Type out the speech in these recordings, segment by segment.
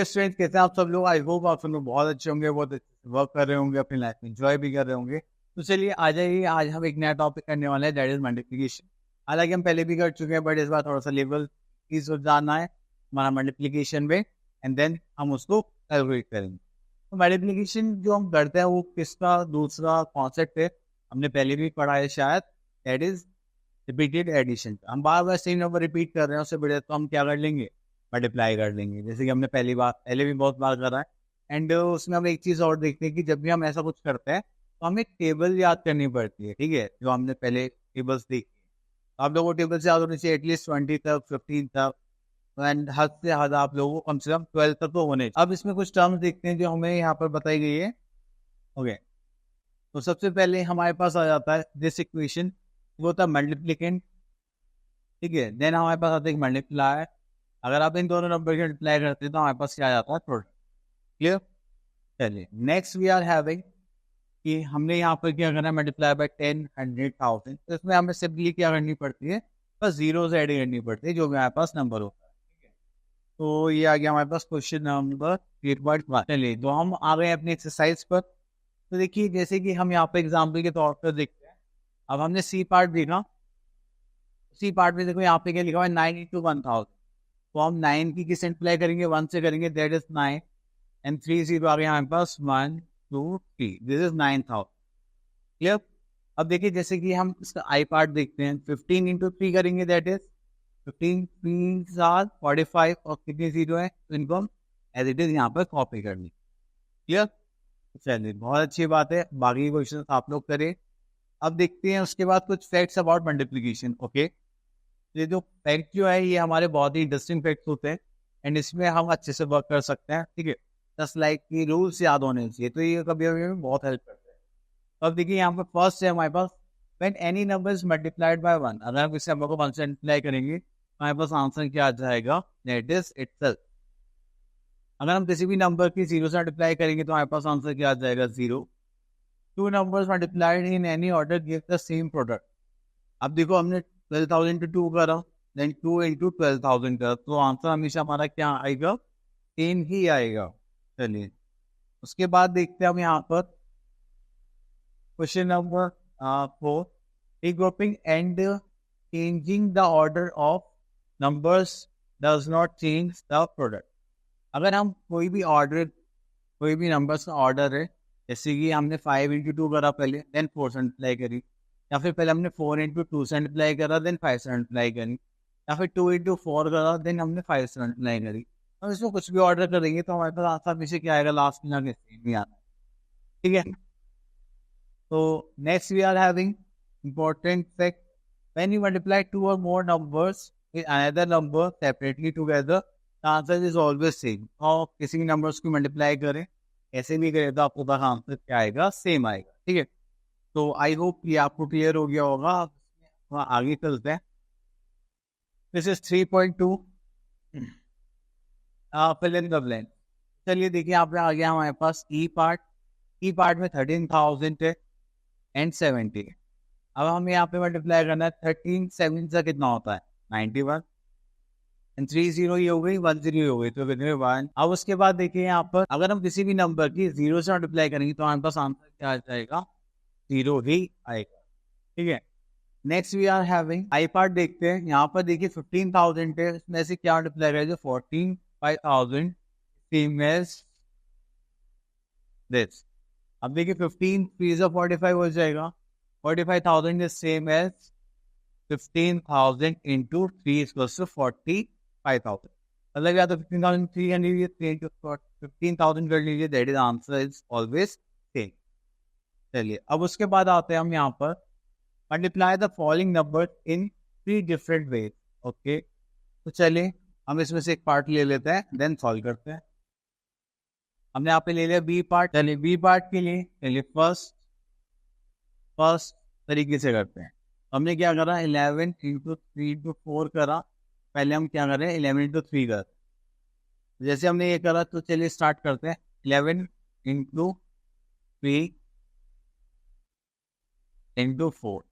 Students, कैसे हैं आप सब लोग? आई होप आप सब लोग बहुत अच्छे होंगे, बहुत अच्छे वर्क कर रहे होंगे, अपनी लाइफ में एंजॉय भी कर रहे होंगे। तो चलिए आ जाइए, आज हम एक नया टॉपिक करने वाले हैं, दैट इज मल्टीप्लिकेशन। हालांकि हम पहले भी कर चुके हैं, बट इस बार थोड़ा सा लेवल चीज जानना है हमारा मल्टीप्लिकेशन में, एंड देन हम उसको कैलकुलेट करेंगे। तो मल्टीप्लिकेशन जो हम करते हैं वो किसका दूसरा कॉन्सेप्ट है, हमने पहले भी पढ़ा है शायद, दैट इज रिपीटेड एडिशन। हम बार बार सेम नंबर रिपीट कर रहे हैं, उससे बढ़िया तो हम क्या कर लेंगे, मल्टीप्लाई कर लेंगे, जैसे कि हमने पहले भी बहुत बार करा है। एंड उसमें हम एक चीज़ और देखते हैं कि जब भी हम ऐसा कुछ करते हैं तो हमें टेबल याद करनी पड़ती है, ठीक है, जो हमने पहले टेबल्स देखी। तो आप लोगों को टेबल से याद होनी चाहिए एटलीस्ट 20 तक, 15 तक, एंड हद से हद आप लोगों को कम से कम 12 तक तो होने। अब इसमें कुछ टर्म्स देखते हैं जो हमें यहाँ पर बताई गई है। ओके, तो सबसे पहले हमारे पास आ जाता है दिस इक्वेशन, वो था मल्टीप्लिकेंट, ठीक है। देन हमारे पास आता है मल्टीप्लाई। अगर आप इन दोनों नंबर के मल्टीप्लाई करते हैं तो हमारे पास क्या आ जाता है, प्रोडक्ट। क्लियर? चलिए नेक्स्ट वी आर हैविंग कि हमने यहाँ पर क्या करना है, मल्टीप्लाई बाय 10, 100,000। तो इसमें हमें सिंपली क्या करनी पड़ती है, बस जीरो से ऐड करनी पड़ती है जो भी हमारे पास नंबर होता है, ठीक है। तो ये आ गया हमारे पास क्वेश्चन नंबर 8.1। चलिए तो हम आ गए अपनी एक्सरसाइज पर। तो देखिए जैसे कि हम यहाँ पर एग्जाम्पल के तौर पर देखते हैं। अब हमने सी पार्ट देखा, सी पार्ट में देखो यहाँ पे क्या लिखा हुआ है, 9 into 1000। तो हम 9 की किस मल्टीप्लाई करेंगे, 1 से करेंगे, दैट इज 9, एंड 3 जीरो आ गया हमारे पास, 1 2 3, दिस इज 9000। क्लियर? अब देखिए जैसे कि हम इसका आई पार्ट देखते हैं, 15 into 3 करेंगे, दैट इज 15, 3 7 45, और कितने जीरो है तो इनको हम एज इट इज यहाँ पर कॉपी कर ली। क्लियर? चलिए बहुत अच्छी बात है, बाकी क्वेश्चन आप लोग करें। अब देखते हैं उसके बाद कुछ फैक्ट्स अबाउट मल्टीप्लिकेशन। ओके, ये जो फैक्ट जो है ये हमारे बहुत ही इंटरेस्टिंग फैक्ट होते हैं, एंड इसमें हम अच्छे से वर्क कर सकते हैं, ठीक है। जस्ट लाइक कि रूल्स याद होने चाहिए, तो ये कभी कभी हमें बहुत हेल्प करते हैं। तो अब देखिए यहाँ पे फर्स्ट है हमारे पास, when any number is multiplied by 1। अगर हम किसी नंबर को 1 से मल्टीप्लाई करेंगे तो हमारे पास आंसर क्या आ जाएगा, दैट इज इटसेल्फ। अगर हम किसी भी नंबर की 0 से मल्टीप्लाई करेंगे तो हमारे पास आंसर क्या आ जाएगा, 0। Two numbers multiplied in any order give the same product. अब देखो हमने 12,000 into 2 करा, देन 2 into 12,000 करा, तो आंसर हमेशा हमारा क्या आएगा, 10 ही आएगा। चलिए उसके बाद देखते हैं हम यहाँ पर question number 4, regrouping and changing the order of numbers does not change the product। अगर हम कोई भी नंबर्स का ऑर्डर है, जैसे कि हमने 5 into 2 करा पहले, देन 4 से मल्टीप्लाई करी, या फिर पहले हमने 4 into 2 से मल्टीप्लाई करा, देन 5 से मल्टीप्लाई करी, या फिर 2 into 4 करा, देन हमने 5 से मल्टीप्लाई करी। हम इसमें कुछ भी ऑर्डर करेंगे तो हमारे पास आंसर हमेशा क्या आएगा, लास्ट में जाके सेम ही आना है, ठीक है। तो next we are having important fact, when you multiply 2 और more numbers with another number separately together, the answer is always same. और किसी भी नंबर्स को मल्टीप्लाई करें, ऐसे भी करें, तो आपको पास आंसर क्या आएगा, सेम आएगा, ठीक है। तो आई होप ये आपको क्लियर हो गया होगा। आगे चलते हैं। This is 3.2, fill in the blank. चलिए देखिए यहाँ पे आ गया हमारे पास ई पार्ट। ई पार्ट में 13,000 है एंड 70। अब हमें यहाँ पे मल्टीप्लाई करना है, 13 7 से कितना होता है, 91, एंड 3 0 ये हो गई, 1 0 हो गई, तो कितने 1। अब उसके बाद देखिए यहाँ पर अगर हम किसी भी नंबर की 0 से मल्टीप्लाई करेंगे तो हमारे पास आंसर क्या आ जाएगा, 0 ही आएगा, ठीक है। Next we are having I part देखते हैं। यहाँ पर देखिए 15,000 है, इसमें से क्या मल्टीप्लाई करें, जो 14,500 फीमेल्स दिस। अब देखिए 15 3 45 हो जाएगा, 45,000 is same as 15,000 into 3 is equals to 45,000। मतलब या तो 15,300 15,000 कर लीजिए, that is answer is always same. चलिए अब उसके बाद आते हैं हम यहाँ पर, multiply the following number in 3 different ways. Okay, तो चलिए हम इसमें से एक पार्ट ले लेते हैं, देन सॉल्व करते हैं। हमने यहाँ पे ले लिया बी पार्ट। चलिए बी पार्ट के लिए चलिए फर्स्ट तरीके से करते हैं। हमने क्या करा, 11 into 3 into 4 करा। पहले हम क्या करें, 11 into 3 कर, जैसे हमने ये करा तो चलिए स्टार्ट करते हैं। 11 into 3 into 4,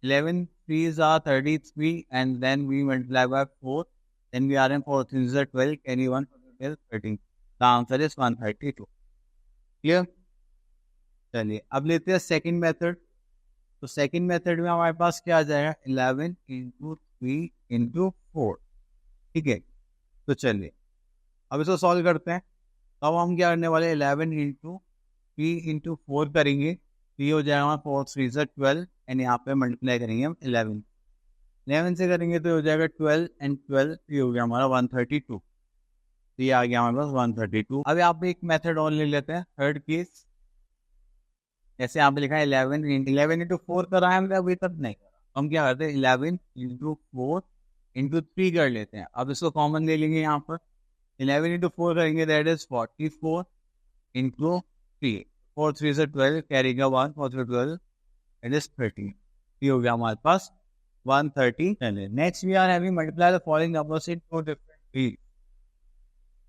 11 3s are 33, and then we multiply by 4, then we are in 4 3s are 12, anyone 12 13, answer is 132। Clear. चलिए अब लेते हैं सेकंड मेथड। तो सेकंड मेथड में हमारे पास क्या आ जाएगा, 11 इंटू 3 इंटू 4। ठीक है, तो चलिए अब इसको सॉल्व करते हैं। तो अब हम क्या करने वाले, 11 इंटू 3 इंटू 4 करेंगे, तो ये हो जाएगा 4 3 से 12, एंड यहाँ पे मल्टीप्लाई करेंगे हम 11 से करेंगे तो हो जाएगा 12 एंड 12, ये हो गया हमारा 132। तो ये आ गया हमारे पास 132। अब यहाँ पे एक मेथड और ले लेते हैं, थर्ड केस। जैसे यहाँ पे लिखा है 11 इंटू 4 करा है हमने, अभी तक नहीं करा। हम क्या करते हैं, 11 इंटू 4 इंटू 3 कर लेते हैं। अब इसको कॉमन ले लेंगे यहाँ पर, 11 इंटू 4 करेंगे, दैट इज 44 इंटू 3, 4 3 से 12, कैरी का 1, 4 से 12, इट इज 13। ये हो गया हमारे पास 130। Next we are having multiply the following numbers in two different way.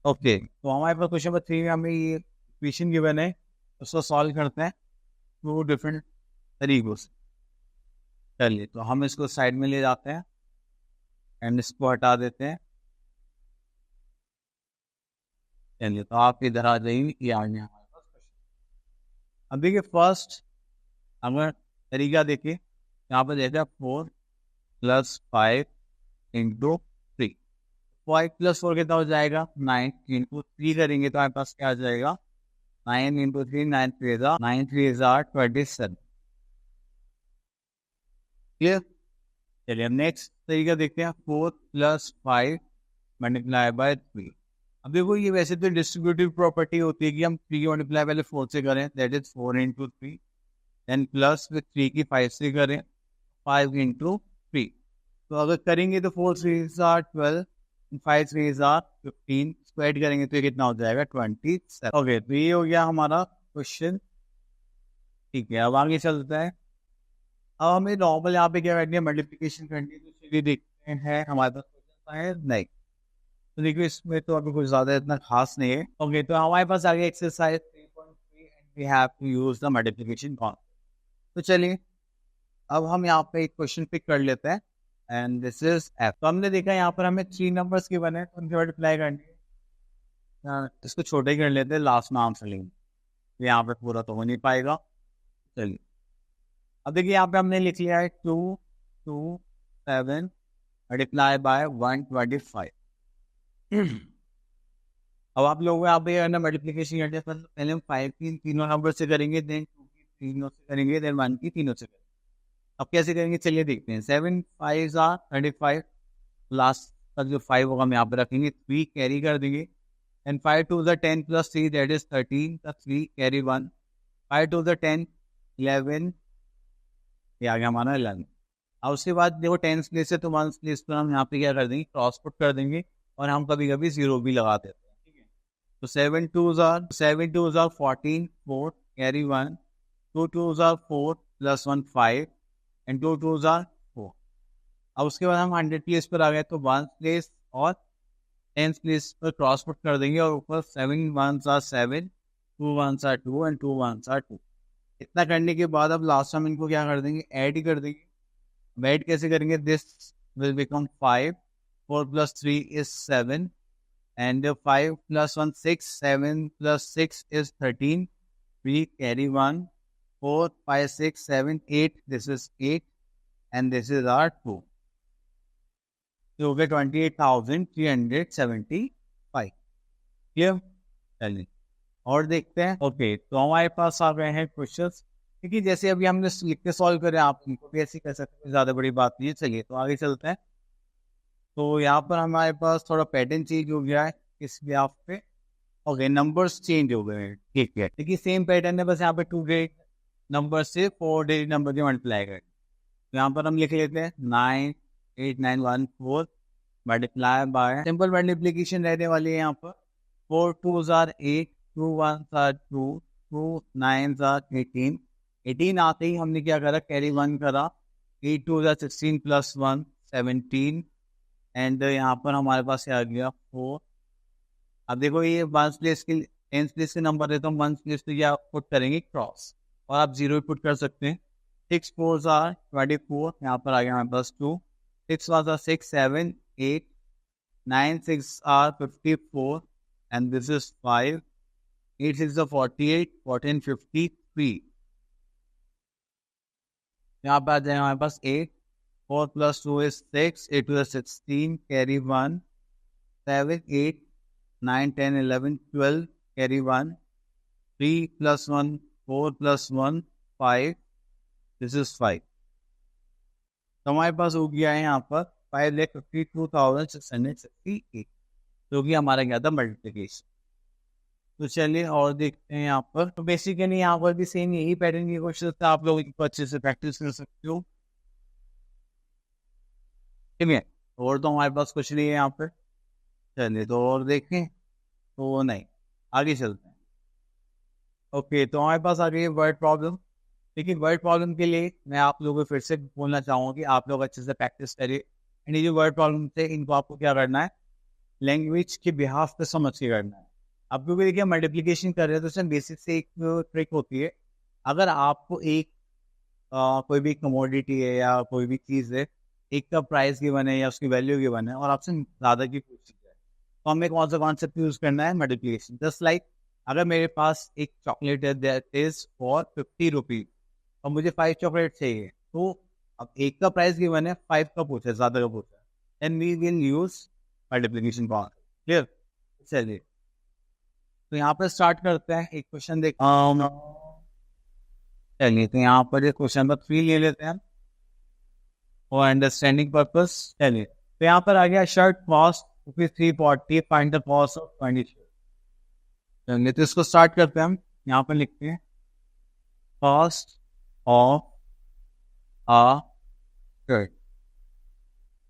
Okay, तो हमारे पास क्वेश्चन नंबर 3 में हमें ये इक्वेशन गिवन है, उसको सॉल्व करते हैं टू डिफरेंट तरीकों से। चलिए तो हम इसको साइड में ले जाते हैं एंड इसको हटा देते हैं। चलिए तो आप इधर आ जाइए, ये आ गया हमारे पास क्वेश्चन। अब देखिए फर्स्ट अगर तरीका देखिए, यहाँ पर देखते हैं 4 + 5 इंटू 3। 5 + 4 कितना हो जाएगा, 9 इंटू 3 करेंगे तो हमारे पास क्या आ जाएगा, 9 इंटू 3, 9 3 27। क्लियर। चलिए अब नेक्स्ट तरीका देखते हैं, 4 + 5 मल्टीप्लाई बाय 3। अब देखो ये वैसे तो डिस्ट्रीब्यूटिव प्रॉपर्टी होती है कि हम 3 की मल्टीप्लाई पहले 4 से करें, that is 4 into 3, then plus with 3 की 5 से करें, 5 इंटू 3। तो अगर करेंगे तो 4 3 12, 5 3 15, स्क्वायर करेंगे तो ये कितना हो जाएगा, 27। ओके, तो ये हो गया हमारा क्वेश्चन। ठीक है, अब आगे चलता है। अब हमें नॉर्मल यहाँ पे क्या करनी है, मल्टीप्लिकेशन करनी है। तो चलिए देखते हैं हमारे पास क्वेश्चन है नहीं, तो देखिए इसमें तो अभी कुछ ज़्यादा इतना खास नहीं है। ओके, तो हमारे पास आगे exercise 3.3 and we have to use the multiplication concept. तो चलिए अब हम यहाँ पे एक क्वेश्चन पिक कर लेते हैं एंड दिस इज एफ। तो हमने देखा यहाँ पर हमें 3 नंबर्स के बने, तो उनके मल्टीप्लाई करनी है। इसको छोटे ही कर लेते हैं, लास्ट में आंसर लेंगे, यहाँ पे पूरा तो हो नहीं पाएगा। चलिए अब देखिए यहाँ पे हमने लिख लिया है 2 2 7 मल्टीप्लाई बाय 125। अब आप लोगों को यहाँ पे ना मल्टीप्लिकेशन करते हैं, पहले हम 5 की तीनों नंबर से करेंगे, देन 2 की तीनों से करेंगे, देन 1 की तीनों से करेंगे। अब कैसे करेंगे चलिए देखते हैं। 7 5 35, लास्ट का जो 5 होगा हम यहाँ पे रखेंगे, 3 कैरी कर देंगे, एंड 5 2 10 + 3 दैट इज 13 का 3 कैरी 1, 5 2 10 11, ये आ गया हमारा 11। अब उसके बाद देखो 10 प्लेस है तो 1 प्लेस पर हम यहाँ पे क्या कर देंगे, क्रॉस पुट कर देंगे, और हम कभी कभी 0 भी लगा देते हैं। ठीक है, तो 7 2 14, 4 कैरी 1, 2 2 4 + 1 5, एंड 2 2 4। अब उसके बाद हम 100 प्लेस पर आ गए, तो 1 प्लेस और 10 प्लेस पर क्रॉस पुट कर देंगे, और ऊपर 7 1 7, 2 1 2 एंड 2 1 2। इतना करने के बाद अब लास्ट में इनको क्या कर देंगे, ऐड ही कर देंगे। ऐड कैसे करेंगे, this will become 5, 4 + 3 is 7, and 5 + 1 6, 7 + 6 is 13, 3 carry 1, 4 5 6 7 8, this is 8, and this is R 2। तो हो गया 28,375। क्लियर। चलिए और देखते हैं। ओके, तो हमारे पास आ गए हैं क्वेश्चंस, क्योंकि जैसे अभी हमने लिख के सॉल्व करे, आप इनको भी ऐसे कर सकते हैं, ज़्यादा बड़ी बात नहीं है। चलिए तो आगे चलते हैं। तो यहाँ पर हमारे पास थोड़ा पैटर्न चेंज हो गया है इस ग्राफ पे। ओके, नंबर्स चेंज हो गए हैं। ठीक है, देखिए सेम पैटर्न है, बस यहाँ पे 2 डिजिट नंबर से 4 डिजिट नंबर के मल्टीप्लाई करें। तो यहाँ पर हम लिख लेते हैं 9 8 9 1 4 मल्टीप्लाई बाय, सिंपल मल्टीप्लीकेशन रहने वाली है यहाँ पर। 4 2 8, 2 1 2, 2 9 18। 18 आते ही हमने क्या करा, कैरी 1 करा, 8 2 16 + 1 17, एंड यहाँ पर हमारे पास आ गया 4। अब देखो ये 1 प्लेस के 10 प्लेस के नंबर है, तो हम 1 प्लेस पे क्या पुट करेंगे, क्रॉस, और आप 0 पुट कर सकते हैं। 6 4 24, यहाँ पर आ गया हमारे पास 2, 6 1 6 7 8, 9 6 54, and this is 5. 8 6 is 48, 14 53. यहाँ पे आ जाए हमारे पास 8, 4 plus 2 is 6, 8 to the 16, carry 1, 7 8 9 10 11 12, carry 1, 3 plus 1 4 plus 1 5, this is 5. तो हमारे पास हो गया है यहाँ पर 5,52,668, जो कि हमारा क्या था मल्टीप्लिकेशन. तो चलिए और देखते हैं यहाँ पर. तो बेसिकली यहाँ पर भी सेम यही पैटर्न की क्वेश्चन था, आप लोग इनको अच्छे से प्रैक्टिस कर सकते हो. ठीक है, और तो हमारे पास कुछ नहीं है यहाँ पर. चलिए तो और देखें तो नहीं, आगे चलते हैं. ओके, तो हमारे पास आ गई है वर्ड प्रॉब्लम. लेकिन वर्ड प्रॉब्लम के लिए मैं आप लोगों को फिर से बोलना चाहूँगा कि आप लोग अच्छे से प्रैक्टिस करिए. एंड ये जो वर्ड प्रॉब्लम थे इनको आपको क्या करना है, लैंग्वेज के बिहाफ पे समझ के करना है. आप लोग देखिए मल्टीप्लिकेशन कर रहे हैं तो उसमें बेसिक से एक ट्रिक होती है. अगर आपको एक कोई भी कमोडिटी है या कोई भी चीज़ है, एक का प्राइस गिवन है या उसकी वैल्यू गिवन है और आपसे ज़्यादा की पूछी जाए, तो हमें कौन सा कॉन्सेप्ट यूज़ करना है, मल्टीप्लिकेशन. जस्ट लाइक अगर मेरे पास एक चॉकलेट है दैट इज फॉर 50 रुपीज और मुझे 5 चॉकलेट चाहिए, तो अब एक का प्राइस गिवन है, 5 का पूछा है, ज़्यादा का पूछा है, and we will use multiplication concept. Clear. चलिए तो यहाँ पर स्टार्ट करते हैं. एक क्वेश्चन देख चलिए, तो यहाँ पर क्वेश्चन नंबर 3 ले लेते हैं और अंडरस्टैंडिंग पर्पस. चलिए तो यहाँ पर आ गया shirt cost ₹340, find the cost of 20 shirt. चलिए तो इसको स्टार्ट करते हैं. हम यहाँ पर लिखते हैं cost of a shirt.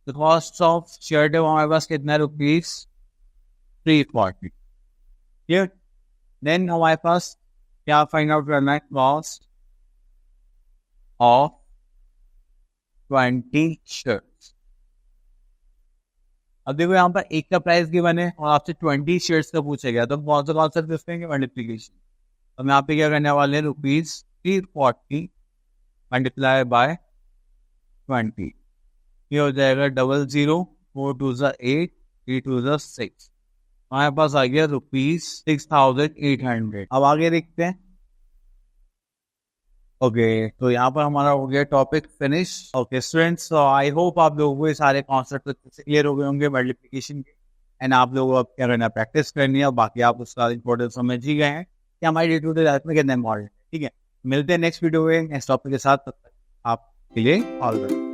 The cost of shirt है हमारे पास कितना, ₹340. क्लियर. देन हमारे पास क्या फाइंड आउट करना है, कॉस्ट ऑफ 20 शर्ट्स. अब देखो यहाँ पर एक का प्राइस गिवन है और आपसे 20 शर्ट्स का पूछा गया, तो कौन सा कॉन्सेप्ट यूज करेंगे, मल्टीप्लिकेशन. हम यहाँ पे क्या करने वाले हैं, ₹340 मल्टीप्लाई बाय 20. ये हो जाएगा 00, 4 2 8, 3 2 6. हमारे पास आ गया ₹6,800. अब आगे देखते हैं. ओके, तो यहाँ पर हमारा हो गया topic finish. Okay students, I hope आप लोगों को ये सारे कॉन्सेप्ट क्लियर हो गए होंगे मल्टीप्लिकेशन के. एंड आप लोगों को अब क्या करना है, प्रैक्टिस करनी है. और बाकी आप उसका इंपॉर्टेंस समझ ही गए हैं कि हमारी डे टू डे लाइफ में कितना इंपॉर्टेंट है. ठीक है, मिलते हैं नेक्स्ट वीडियो में नेक्स्ट टॉपिक के साथ. तब तक आपके लिए ऑल द बेस्ट.